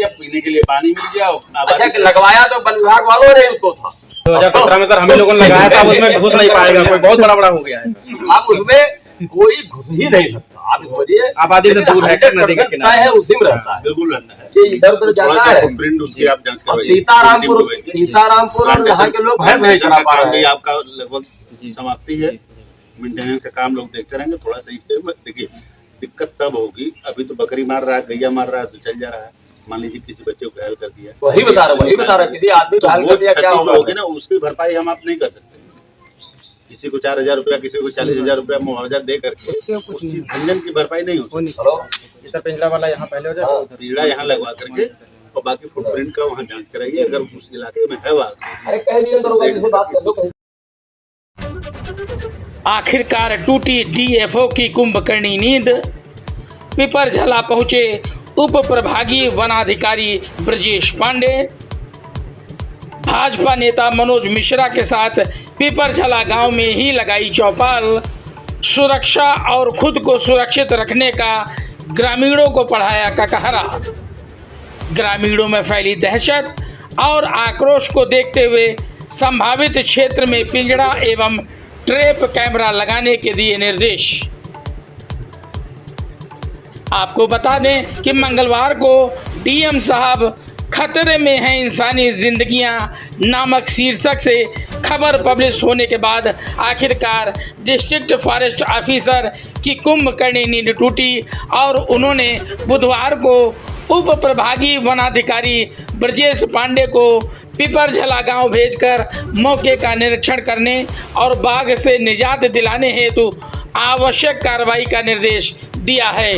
गया, पीने के लिए पानी मिल गया। अच्छा, लगवाया तो वन विभाग वालों ने उसको था 2017 में सर हम ही लोगों ने लगाया था, अब उसमें घुस नहीं पाएगा कोई, बहुत बड़ा हो गया है। अब उसमें कोई घुस ही नहीं सकता। आप समझिए आबादी से दूर है, नदी के किनारे है, उसी में रहता है, बिल्कुल रहता है। ये इधर उधर जाता है। प्रिंट उसकी आप जांच करवाइए। सीतारामपुर और यहाँ के लोग भैंस नहीं चला पा रहे हैं। आपका लगभग समाप्ति है, मेंटेनेंस का काम लोग देखते रहेंगे। थोड़ा सा इससे देखिए दिक्कत तब होगी, अभी तो बकरी मार रहा है, गैया मार रहा है तो चल जा रहा है। मान लीजिए किसी बच्चे को घायल कर दिया, वही बता रहा किसी आदमी को घायल कर दिया, क्या होगी ना, उसकी भरपाई हम आप नहीं कर सकते। किसी को 4,000 रुपया, किसी को 40,000 रुपया मुआवजा दे करके उस चीज धंजन की भरपाई नहीं होती। पिछला वाला यहाँ पहले हो जाए, कीड़ा यहाँ लगवा करके और बाकी फुटप्रिंट का वहाँ जांच कराइए। अगर उस इलाके में है आखिरकार टूटी डीएफओ की कुंभकर्णी नींद। पिपरझला पहुंचे उप प्रभागीय वनाधिकारी ब्रजेश पांडे। भाजपा नेता मनोज मिश्रा के साथ पिपरझला गांव में ही लगाई चौपाल। सुरक्षा और खुद को सुरक्षित रखने का ग्रामीणों को पढ़ाया ककहरा। ग्रामीणों में फैली दहशत और आक्रोश को देखते हुए संभावित क्षेत्र में पिंजड़ा एवं ट्रैप कैमरा लगाने के दिए निर्देश। आपको बता दें कि मंगलवार को डीएम साहब खतरे में हैं इंसानी जिंदगियां नामक शीर्षक से खबर पब्लिश होने के बाद आखिरकार डिस्ट्रिक्ट फॉरेस्ट ऑफिसर की कुंभकर्णी नींद टूटी और उन्होंने बुधवार को उप प्रभागीय वनाधिकारी ब्रजेश पांडे को पिपरझला गांव भेजकर मौके का निरीक्षण करने और बाघ से निजात दिलाने हेतु आवश्यक कार्रवाई का निर्देश दिया है।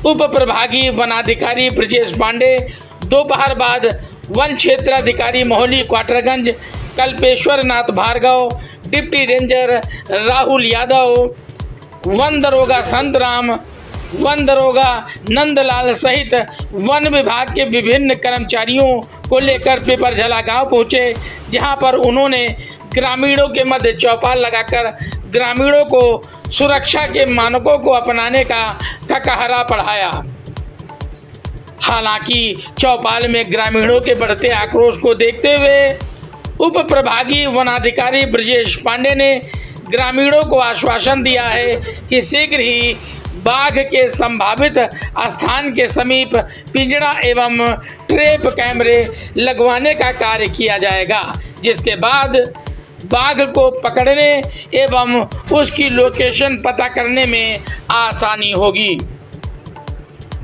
उप प्रभागीय वनाधिकारी ब्रजेश पांडे दोपहर बाद वन क्षेत्राधिकारी मोहली क्वार्टरगंज कल्पेश्वर नाथ भार्गव, डिप्टी रेंजर राहुल यादव, वन दरोगा संतराम, वन दरोगा नंदलाल सहित वन विभाग के विभिन्न कर्मचारियों को लेकर पिपरझला गांव पहुंचे, जहां पर उन्होंने ग्रामीणों के मध्य चौपाल लगाकर ग्रामीणों को सुरक्षा के मानकों को अपनाने का ककहरा पढ़ाया। हालांकि चौपाल में ग्रामीणों के बढ़ते आक्रोश को देखते हुए उप प्रभागीय वनाधिकारी ब्रजेश पांडे ने ग्रामीणों को आश्वासन दिया है कि शीघ्र ही बाघ के संभावित स्थान के समीप पिंजड़ा एवं ट्रैप कैमरे लगवाने का कार्य किया जाएगा, जिसके बाद बाघ को पकड़ने एवं उसकी लोकेशन पता करने में आसानी होगी।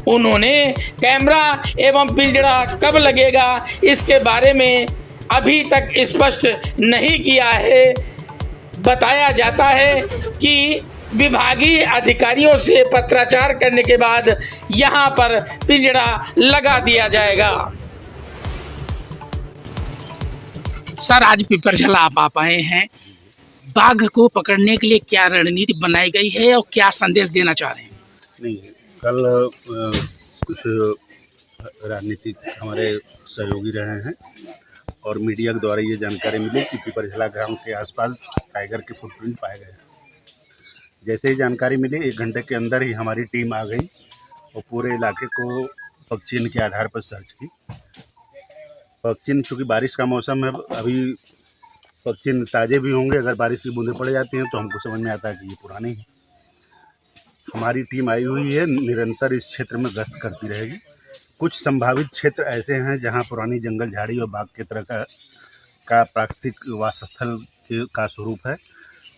उन्होंने कैमरा एवं पिंजड़ा कब लगेगा इसके बारे में अभी तक स्पष्ट नहीं किया है। बताया जाता है कि विभागीय अधिकारियों से पत्राचार करने के बाद यहां पर पिंजड़ा लगा दिया जाएगा। सर, आज पिपरझला आप आए हैं, बाघ को पकड़ने के लिए क्या रणनीति बनाई गई है और क्या संदेश देना चाह रहे हैं? नहीं, कल कुछ राजनीतिक हमारे सहयोगी रहे हैं और मीडिया के द्वारा ये जानकारी मिली कि पिपरझला ग्राम के आसपास टाइगर के फुटप्रिंट पाए गए। जैसे ही जानकारी मिली 1 घंटे के अंदर ही हमारी टीम आ गई और पूरे इलाके को पगचिन्ह के आधार पर सर्च की। पगचिन्ह चूँकि बारिश का मौसम है, अभी पगचिन्ह ताज़े भी होंगे, अगर बारिश की बूंदें पड़ जाती हैं तो हमको समझ में आता है कि ये पुराने हैं। हमारी टीम आई हुई है, निरंतर इस क्षेत्र में गश्त करती रहेगी। कुछ संभावित क्षेत्र ऐसे हैं जहां पुरानी जंगल झाड़ी और बाग के तरह का प्राकृतिक वासस्थल का स्वरूप है।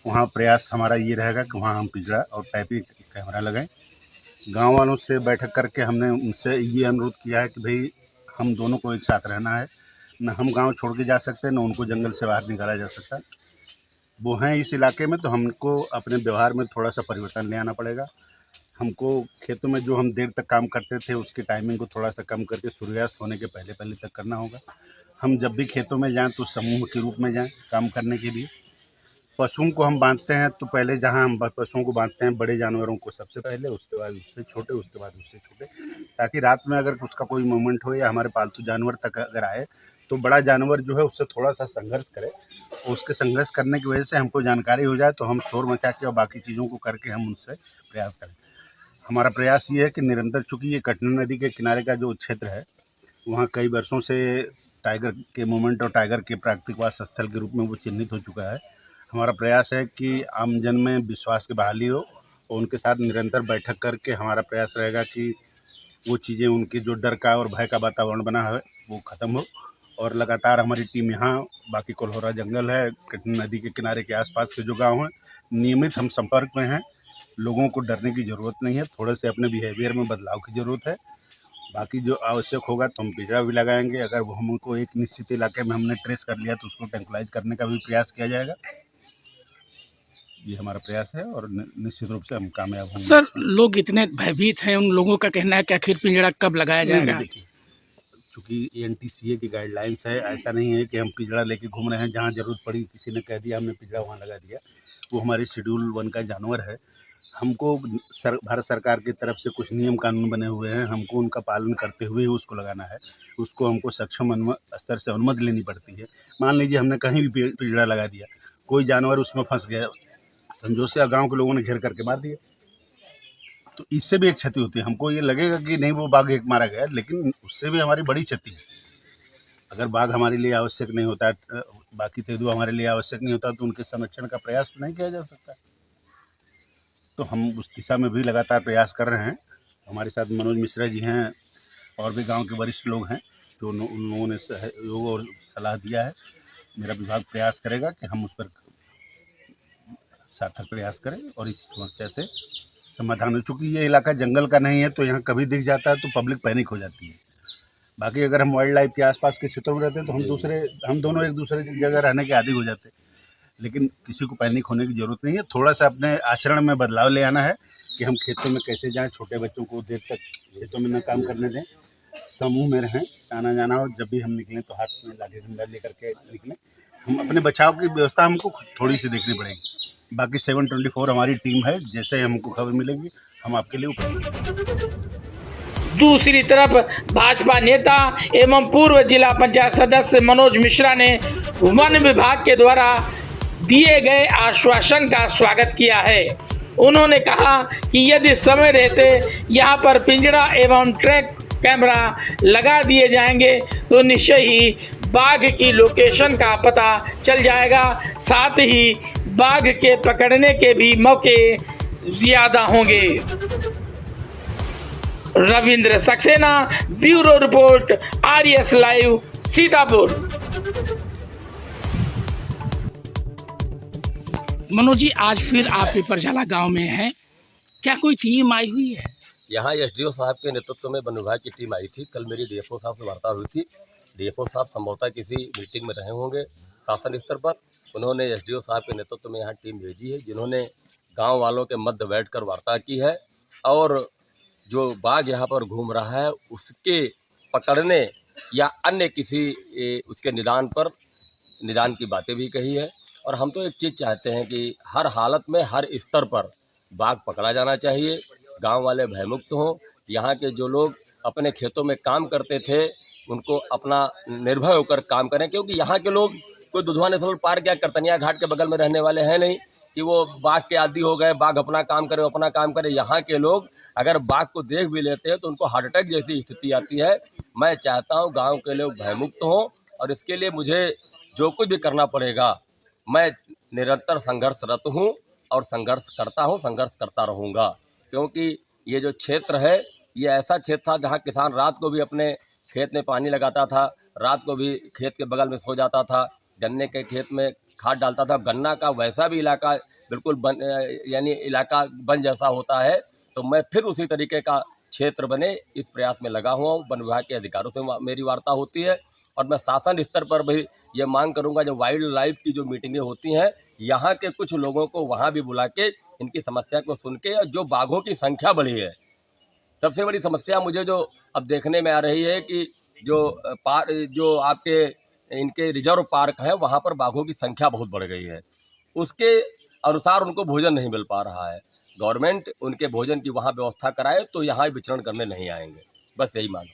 वहां प्रयास हमारा ये रहेगा कि वहां हम पिंजड़ा और टैपी कैमरा लगाएं। गांव वालों से बैठक करके हमने उनसे ये अनुरोध किया है कि भाई हम दोनों को एक साथ रहना है, न हम गांव छोड़ के जा सकते न उनको जंगल से बाहर निकाला जा सकता। वो हैं इस इलाके में, तो हमको अपने व्यवहार में थोड़ा सा परिवर्तन ले आना पड़ेगा। हमको खेतों में जो हम देर तक काम करते थे उसकी टाइमिंग को थोड़ा सा कम करके सूर्यास्त होने के पहले तक करना होगा। हम जब भी खेतों में जाएं तो समूह के रूप में जाएं काम करने के लिए। पशुओं को हम बांधते हैं तो पहले जहां हम पशुओं को बांधते हैं बड़े जानवरों को सबसे पहले, उसके बाद उससे छोटे, उसके बाद उससे छोटे, ताकि रात में अगर उसका कोई मूवमेंट हो या हमारे पालतू जानवर तक अगर आए तो बड़ा जानवर जो है उससे थोड़ा सा संघर्ष करे। उसके संघर्ष करने की वजह से हमको जानकारी हो जाए तो हम शोर मचा के और बाकी चीज़ों को करके हम उनसे प्रयास करें। हमारा प्रयास ये है कि निरंतर, चूँकि ये कटनी नदी के किनारे का जो क्षेत्र है, वहाँ कई वर्षों से टाइगर के मूवमेंट और टाइगर के प्राकृतिक वास स्थल के रूप में वो चिन्हित हो चुका है। हमारा प्रयास है कि आमजन में विश्वास की बहाली हो और उनके साथ निरंतर बैठक करके हमारा प्रयास रहेगा कि वो चीज़ें, उनकी जो डर का और भय का वातावरण बना है वो ख़त्म हो। और लगातार हमारी टीम यहाँ, बाकी कोल्होरा जंगल है, कटनी नदी के किनारे के आसपास के जो गांव हैं, नियमित हम संपर्क में हैं। लोगों को डरने की ज़रूरत नहीं है, थोड़े से अपने बिहेवियर में बदलाव की ज़रूरत है। बाकी जो आवश्यक होगा तो हम पिंजरा भी लगाएंगे। अगर वो हमको एक निश्चित इलाके में हमने ट्रेस कर लिया तो उसको ट्रैंकुलाइज करने का भी प्रयास किया जाएगा। ये हमारा प्रयास है और निश्चित रूप से हम कामयाब होंगे। सर, लोग इतने भयभीत हैं, उन लोगों का कहना है कि आखिर पिंजरा कब लगाया जाएगा? देखिए, चूँकि एनटीसीए की गाइडलाइंस है, ऐसा नहीं है कि हम पिंजरा लेके घूम रहे हैं, जहाँ ज़रूरत पड़ी किसी ने कह दिया हमने पिंजरा वहाँ लगा दिया। वो हमारी शेड्यूल 1 का जानवर है। हमको भारत सरकार की तरफ से कुछ नियम कानून बने हुए हैं, हमको उनका पालन करते हुए ही उसको लगाना है। उसको हमको सक्षम स्तर से अनुमति लेनी पड़ती है। मान लीजिए हमने कहीं भी पिंजरा लगा दिया, कोई जानवर उसमें फंस गया, संजोग से गाँव के लोगों ने घेर करके मार दिया, तो इससे भी एक क्षति होती है। हमको ये लगेगा कि नहीं वो बाघ एक मारा गया, लेकिन उससे भी हमारी बड़ी क्षति है। अगर बाघ हमारे लिए आवश्यक नहीं होता, बाकी तेंदुआ हमारे लिए आवश्यक नहीं होता, तो उनके संरक्षण का प्रयास तो नहीं किया जा सकता। तो हम उस दिशा में भी लगातार प्रयास कर रहे हैं। हमारे साथ मनोज मिश्रा जी हैं और भी गांव के वरिष्ठ लोग हैं, जो उन लोगों ने सहयोग और सलाह दिया है। मेरा विभाग प्रयास करेगा कि हम उस पर सार्थक प्रयास करें और इस समस्या से समाधान हो। चूँकि ये इलाका जंगल का नहीं है तो यहाँ कभी दिख जाता है तो पब्लिक पैनिक हो जाती है। बाकी अगर हम वाइल्ड लाइफ के आसपास के क्षेत्रों में रहते हैं तो हम दोनों एक दूसरे की जगह रहने के आदी हो जाते हैं। लेकिन किसी को पैनिक होने की ज़रूरत नहीं है। थोड़ा सा अपने आचरण में बदलाव ले आना है कि हम खेतों में कैसे जाएं, छोटे बच्चों को देर तक खेतों में न काम करने दें, समूह में रहें, आना जाना हो, जब भी हम निकलें तो हाथ में लाठी डंडा लेकर के निकलें। हम अपने बचाव की व्यवस्था हमको थोड़ी सी देखनी पड़ेगी। बाकी 724 हमारी टीम है, जैसे हमको खबर मिलेगी हम आपके लिए उपस्थित हैं। दूसरी तरफ भाजपा नेता एवं पूर्व जिला पंचायत सदस्य मनोज मिश्रा ने वन विभाग के द्वारा दिए गए आश्वासन का स्वागत किया है। उन्होंने कहा कि यदि समय रहते यहाँ पर पिंजरा एवं ट्रैक कैमरा लगा दिए जाएंगे तो निश्चय ही बाघ की लोकेशन का पता चल जाएगा, साथ ही बाघ के पकड़ने के भी मौके ज़्यादा होंगे। Ravindra Saxena, bureau report, RS live, Sitapur. Manoj ji, आज फिर आप पिपरझाला गांव में हैं, क्या कोई टीम आई हुई है? यहाँ एसडीओ साहब के नेतृत्व में वन विभाग की टीम आई थी। कल मेरी डीएफओ साहब से वार्ता हुई थी। डीएफओ साहब संभवतः किसी मीटिंग में रहे होंगे शासन स्तर पर। उन्होंने एसडीओ साहब के नेतृत्व में यहाँ टीम भेजी है, जिन्होंने गांव वालों के मध्य बैठकर वार्ता की है और जो बाघ यहाँ पर घूम रहा है उसके पकड़ने या अन्य किसी उसके निदान की बातें भी कही है। और हम तो एक चीज़ चाहते हैं कि हर हालत में हर स्तर पर बाघ पकड़ा जाना चाहिए, गांव वाले भयमुक्त हों। यहाँ के जो लोग अपने खेतों में काम करते थे उनको अपना निर्भय होकर काम करें, क्योंकि यहाँ के लोग कोई दुधवा नेशनल पार्क या करतनिया घाट के बगल में रहने वाले हैं नहीं कि वो बाघ के आदी हो गए, बाघ अपना काम करे। यहाँ के लोग अगर बाघ को देख भी लेते हैं तो उनको हार्ट अटैक जैसी स्थिति आती है। मैं चाहता हूँ गांव के लोग भयमुक्त हों और इसके लिए मुझे जो कुछ भी करना पड़ेगा, मैं निरंतर संघर्षरत हूँ और संघर्ष करता रहूँगा। क्योंकि ये जो क्षेत्र है ये ऐसा क्षेत्र था जहाँ किसान रात को भी अपने खेत में पानी लगाता था, रात को भी खेत के बगल में सो जाता था, गन्ने के खेत में खाद डालता था। गन्ना का वैसा भी इलाका बिल्कुल यानी इलाका वन जैसा होता है। तो मैं फिर उसी तरीके का क्षेत्र बने इस प्रयास में लगा हुआ हूँ। वन विभाग के अधिकारियों से मेरी वार्ता होती है और मैं शासन स्तर पर भी ये मांग करूँगा, जो वाइल्ड लाइफ की जो मीटिंगें होती हैं यहाँ के कुछ लोगों को वहाँ भी बुला के इनकी समस्या को सुन के, जो बाघों की संख्या बढ़ी है, सबसे बड़ी समस्या मुझे जो अब देखने में आ रही है कि जो आपके इनके रिजर्व पार्क हैं वहाँ पर बाघों की संख्या बहुत बढ़ गई है। उसके अनुसार उनको भोजन नहीं मिल पा रहा है। गवर्नमेंट उनके भोजन की वहाँ व्यवस्था कराए तो यहाँ विचरण करने नहीं आएंगे। बस यही मांग।